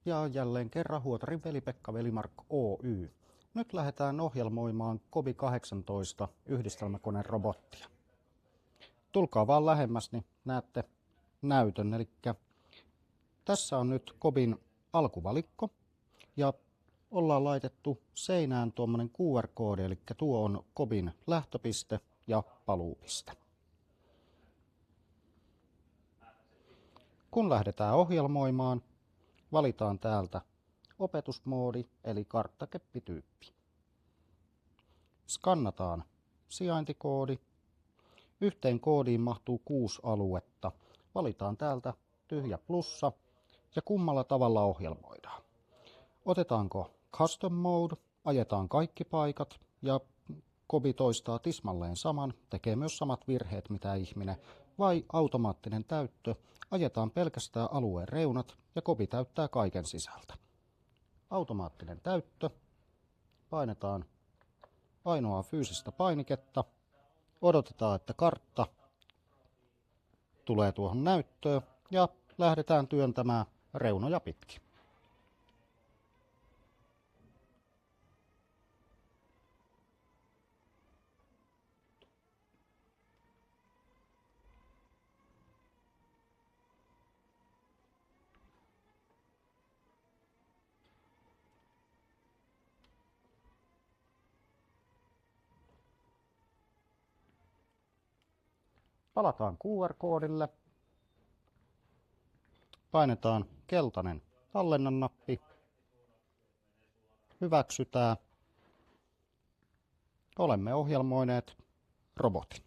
Ja jälleen kerran Huotarin veli-Pekka Velimark Oy. Nyt lähdetään ohjelmoimaan Kobi 18 yhdistelmäkonerobottia. Tulkaa vaan lähemmäs, niin näette näytön. Eli tässä on nyt Kobin alkuvalikko ja ollaan laitettu seinään tuommoinen QR-koodi, eli tuo on Kobin lähtöpiste ja paluupiste. Kun lähdetään ohjelmoimaan, valitaan täältä opetusmoodi eli karttakeppityyppi. Skannataan sijaintikoodi. Yhteen koodiin mahtuu 6 aluetta. Valitaan täältä tyhjä plussa ja kummalla tavalla ohjelmoidaan. Otetaanko Custom Mode, ajetaan kaikki paikat ja Kobi toistaa tismalleen saman, tekee myös samat virheet mitä ihminen, vai automaattinen täyttö, ajetaan pelkästään alueen reunat ja Kobi täyttää kaiken sisältä. Automaattinen täyttö, painetaan ainoaa fyysistä painiketta, odotetaan että kartta tulee tuohon näyttöön ja lähdetään työntämään reunoja pitkin. Palataan QR-koodille, painetaan keltainen tallennan nappi, hyväksytään. Olemme ohjelmoineet robotin.